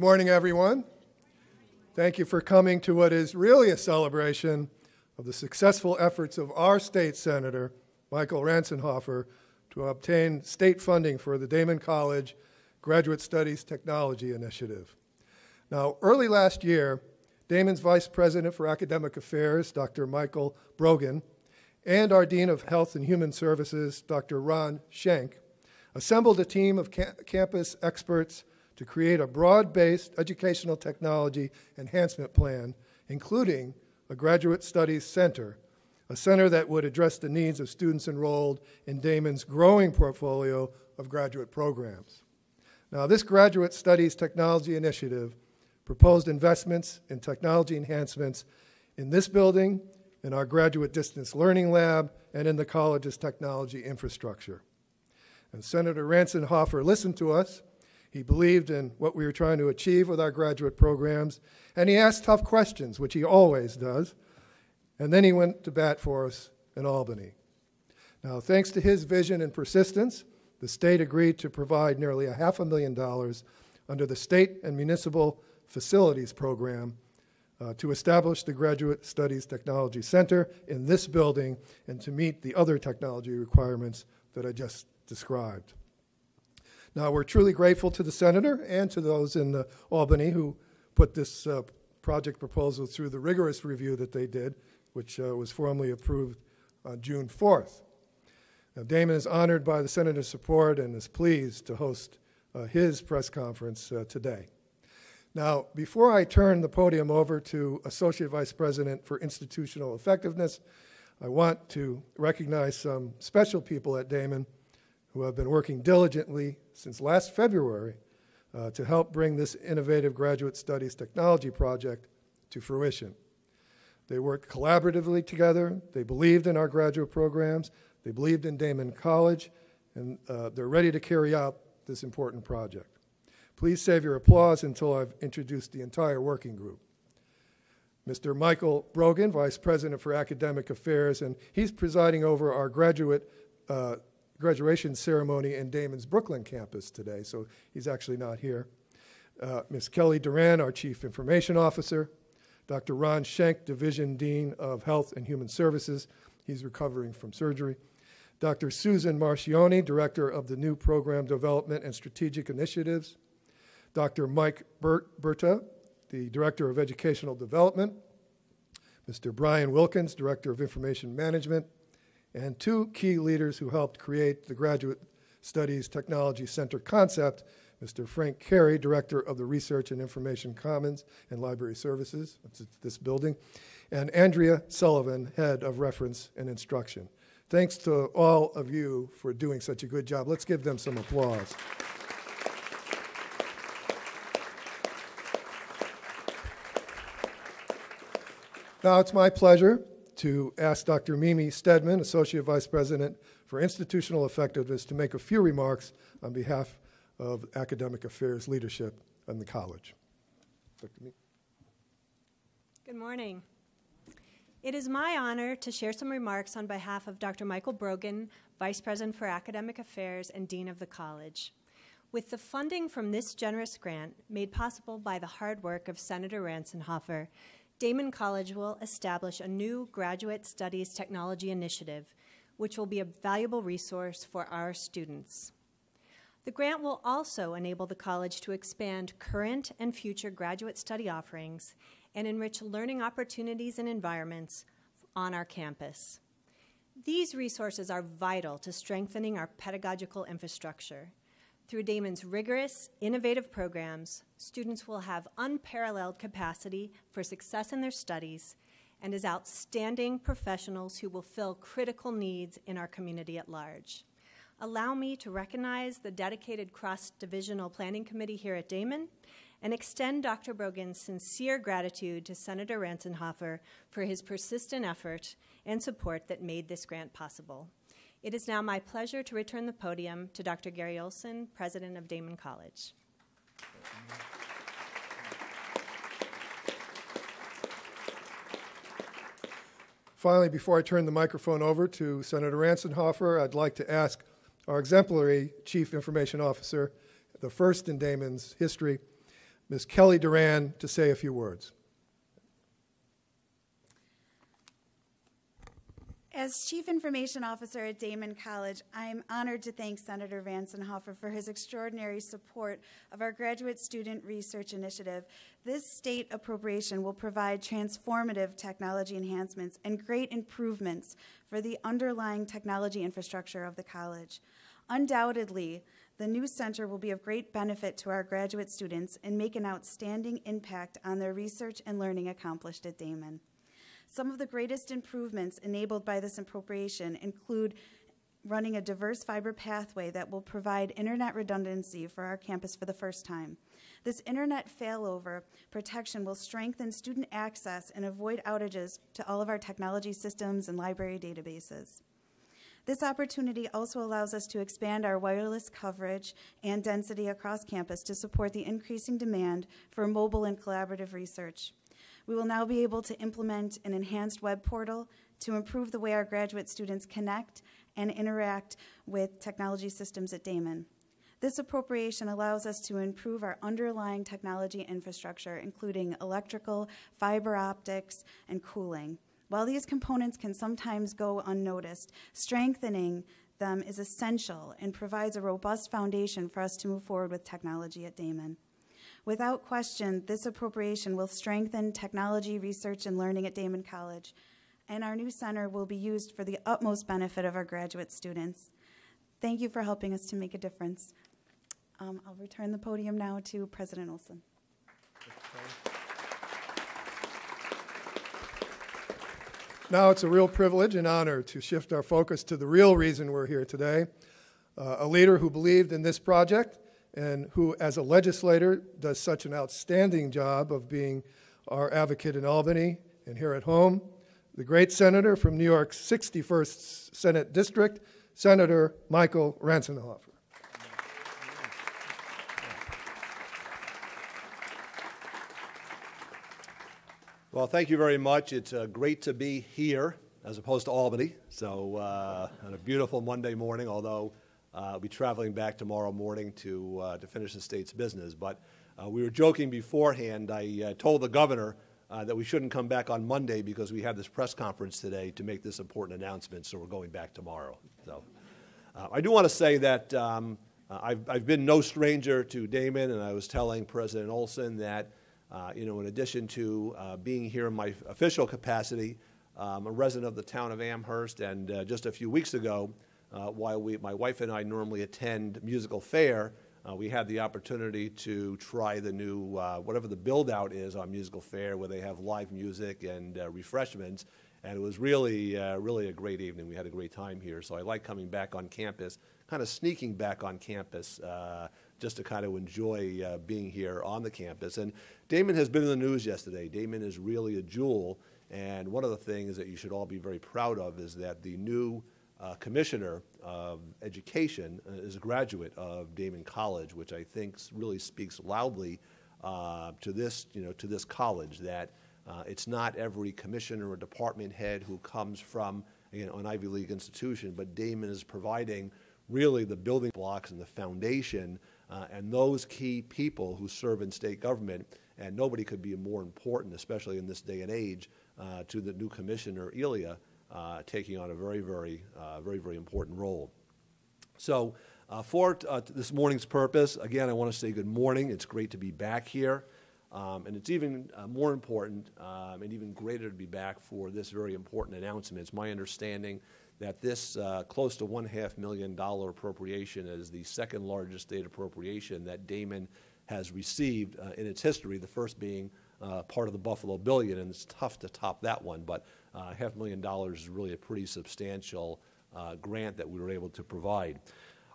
morning, everyone. Thank you for coming to what is really a celebration of the successful efforts of our state senator, Michael Ranzenhofer, to obtain state funding for the Daemen College Graduate Studies Technology Initiative. Now, early last year, Daemen's Vice President for Academic Affairs, Dr. Michael Brogan, and our Dean of Health and Human Services, Dr. Ron Schenk, assembled a team of campus experts to create a broad-based educational technology enhancement plan, including a graduate studies center, a center that would address the needs of students enrolled in Daemen's growing portfolio of graduate programs. Now, this graduate studies technology initiative proposed investments in technology enhancements in this building, in our graduate distance learning lab, and in the college's technology infrastructure. And Senator Ranzenhofer listened to us. He believed in what we were trying to achieve with our graduate programs, and he asked tough questions, which he always does, and then he went to bat for us in Albany. Now, thanks to his vision and persistence, the state agreed to provide nearly $500,000 under the State and Municipal Facilities Program to establish the Graduate Studies Technology Center in this building and to meet the other technology requirements that I just described. Now, we're truly grateful to the senator and to those in Albany who put this project proposal through the rigorous review that they did, which was formally approved on June 4th. Now, Daemen is honored by the senator's support and is pleased to host his press conference today. Now, before I turn the podium over to Associate Vice President for Institutional Effectiveness, I want to recognize some special people at Daemen who have been working diligently since last February to help bring this innovative graduate studies technology project to fruition. They worked collaboratively together, they believed in our graduate programs, they believed in Daemen College, and they're ready to carry out this important project. Please save your applause until I've introduced the entire working group. Mr. Michael Brogan, Vice President for Academic Affairs, and he's presiding over our graduation ceremony in Daemen's Brooklyn campus today, so he's actually not here. Ms. Kelly Duran, our Chief Information Officer. Dr. Ron Schenk, Division Dean of Health and Human Services. He's recovering from surgery. Dr. Susan Marcioni, Director of the New Program Development and Strategic Initiatives. Dr. Mike Berta, the Director of Educational Development. Mr. Brian Wilkins, Director of Information Management. And two key leaders who helped create the Graduate Studies Technology Center concept, Mr. Frank Carey, Director of the Research and Information Commons and Library Services, that's this building, and Andrea Sullivan, Head of Reference and Instruction. Thanks to all of you for doing such a good job. Let's give them some applause. Now it's my pleasure to ask Dr. Mimi Stedman, Associate Vice President for Institutional Effectiveness, to make a few remarks on behalf of Academic Affairs leadership in the college. Dr. Mimi. Good morning. It is my honor to share some remarks on behalf of Dr. Michael Brogan, Vice President for Academic Affairs and Dean of the College. With the funding from this generous grant, made possible by the hard work of Senator Ranzenhofer, Daemen College will establish a new Graduate Studies Technology Initiative, which will be a valuable resource for our students. The grant will also enable the college to expand current and future graduate study offerings and enrich learning opportunities and environments on our campus. These resources are vital to strengthening our pedagogical infrastructure. Through Daemen's rigorous, innovative programs, students will have unparalleled capacity for success in their studies and as outstanding professionals who will fill critical needs in our community at large. Allow me to recognize the dedicated cross-divisional planning committee here at Daemen and extend Dr. Brogan's sincere gratitude to Senator Ranzenhofer for his persistent effort and support that made this grant possible. It is now my pleasure to return the podium to Dr. Gary Olson, President of Daemen College. Finally, before I turn the microphone over to Senator Ranzenhofer, I'd like to ask our exemplary Chief Information Officer, the first in Daemen's history, Ms. Kelly Duran to say a few words. As Chief Information Officer at Daemen College, I am honored to thank Senator Ranzenhofer for his extraordinary support of our Graduate Student Research Initiative. This state appropriation will provide transformative technology enhancements and great improvements for the underlying technology infrastructure of the college. Undoubtedly, the new center will be of great benefit to our graduate students and make an outstanding impact on their research and learning accomplished at Daemen. Some of the greatest improvements enabled by this appropriation include running a diverse fiber pathway that will provide internet redundancy for our campus for the first time. This internet failover protection will strengthen student access and avoid outages to all of our technology systems and library databases. This opportunity also allows us to expand our wireless coverage and density across campus to support the increasing demand for mobile and collaborative research. We will now be able to implement an enhanced web portal to improve the way our graduate students connect and interact with technology systems at Daemen. This appropriation allows us to improve our underlying technology infrastructure, including electrical, fiber optics, and cooling. While these components can sometimes go unnoticed, strengthening them is essential and provides a robust foundation for us to move forward with technology at Daemen. Without question, this appropriation will strengthen technology, research, and learning at Daemen College, and our new center will be used for the utmost benefit of our graduate students. Thank you for helping us to make a difference. I'll return the podium now to President Olson. Now it's a real privilege and honor to shift our focus to the real reason we're here today, a leader who believed in this project and who, as a legislator, does such an outstanding job of being our advocate in Albany and here at home, the great senator from New York's 61st Senate District, Senator Michael Ranzenhofer. Well, thank you very much. It's great to be here as opposed to Albany. So on a beautiful Monday morning, although I'll be traveling back tomorrow morning to finish the state's business. But we were joking beforehand. I told the governor that we shouldn't come back on Monday because we have this press conference today to make this important announcement, so we're going back tomorrow. So I do want to say that I've been no stranger to Daemen, and I was telling President Olson that in addition to being here in my official capacity, I'm a resident of the town of Amherst, and just a few weeks ago, while my wife and I normally attend musical fair, we had the opportunity to try the new, whatever the build-out is on musical fair, where they have live music and refreshments, and it was really a great evening. We had a great time here, so I like coming back on campus, kind of sneaking back on campus, just to kind of enjoy being here on the campus. And Daemen has been in the news yesterday. Daemen is really a jewel, and one of the things that you should all be very proud of is that the new Commissioner of Education is a graduate of Daemen College, which I think really speaks loudly to this college, that it's not every commissioner or department head who comes from an Ivy League institution, but Daemen is providing really the building blocks and the foundation and those key people who serve in state government, and nobody could be more important, especially in this day and age, to the new commissioner, Elia, taking on a very, very important role. So for this morning's purpose, again, I want to say good morning. It's great to be back here. And it's even more important and even greater to be back for this very important announcement. It's my understanding that this close to $1.5 million appropriation is the second largest state appropriation that Daemen has received in its history, the first being part of the Buffalo Billion, and it's tough to top that one, but $500,000 is really a pretty substantial grant that we were able to provide.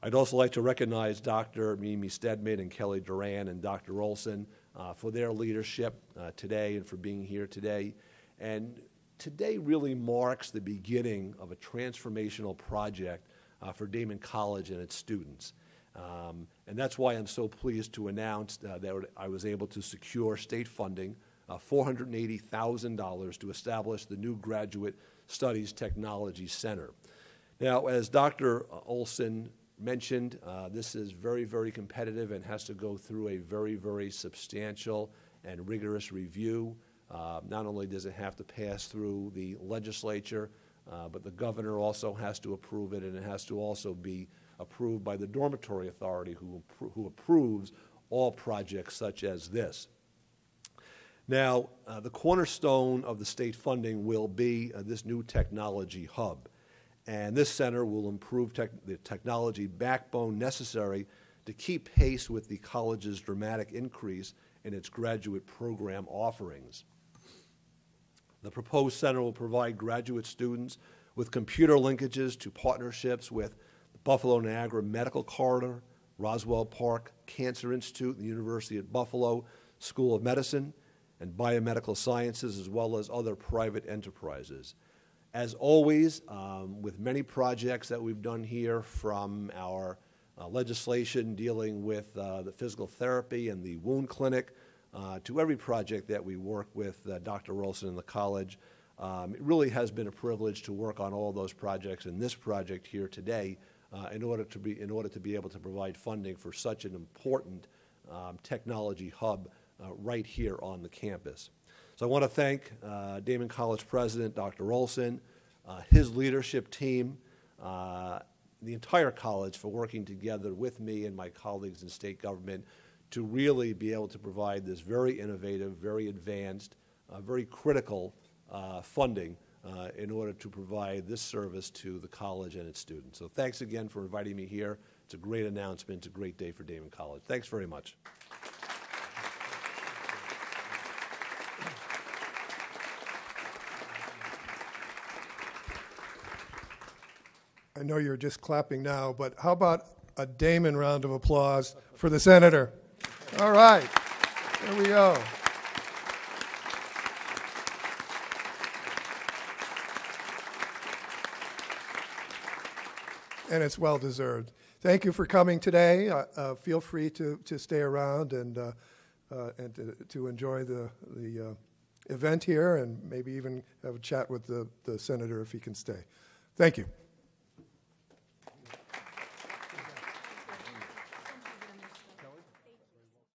I'd also like to recognize Dr. Mimi Stedman and Kelly Duran and Dr. Olson for their leadership today and for being here today. And today really marks the beginning of a transformational project for Daemen College and its students. And that's why I'm so pleased to announce that I was able to secure state funding, $480,000 to establish the new Graduate Studies Technology Center. Now, as Dr. Olson mentioned, this is very, very competitive and has to go through a very, very substantial and rigorous review. Not only does it have to pass through the legislature, but the governor also has to approve it, and it has to also be approved by the dormitory authority who approves all projects such as this. Now, the cornerstone of the state funding will be this new technology hub. And this center will improve the technology backbone necessary to keep pace with the college's dramatic increase in its graduate program offerings. The proposed center will provide graduate students with computer linkages to partnerships with the Buffalo-Niagara Medical Corridor, Roswell Park Cancer Institute, the University at Buffalo School of Medicine, and Biomedical Sciences, as well as other private enterprises. As always, with many projects that we've done here, from our legislation dealing with the physical therapy and the wound clinic, to every project that we work with Dr. Olson and the college, it really has been a privilege to work on all those projects and this project here today in order to be able to provide funding for such an important technology hub right here on the campus. So I want to thank Daemen College President Dr. Olson, his leadership team, the entire college for working together with me and my colleagues in state government to really be able to provide this very innovative, very advanced, very critical funding in order to provide this service to the college and its students. So thanks again for inviting me here. It's a great announcement. It's a great day for Daemen College. Thanks very much. I know you're just clapping now, but how about a Daemen round of applause for the senator? All right, there we go. And it's well deserved. Thank you for coming today. Feel free to stay around and to enjoy the event here, and maybe even have a chat with the senator if he can stay. Thank you.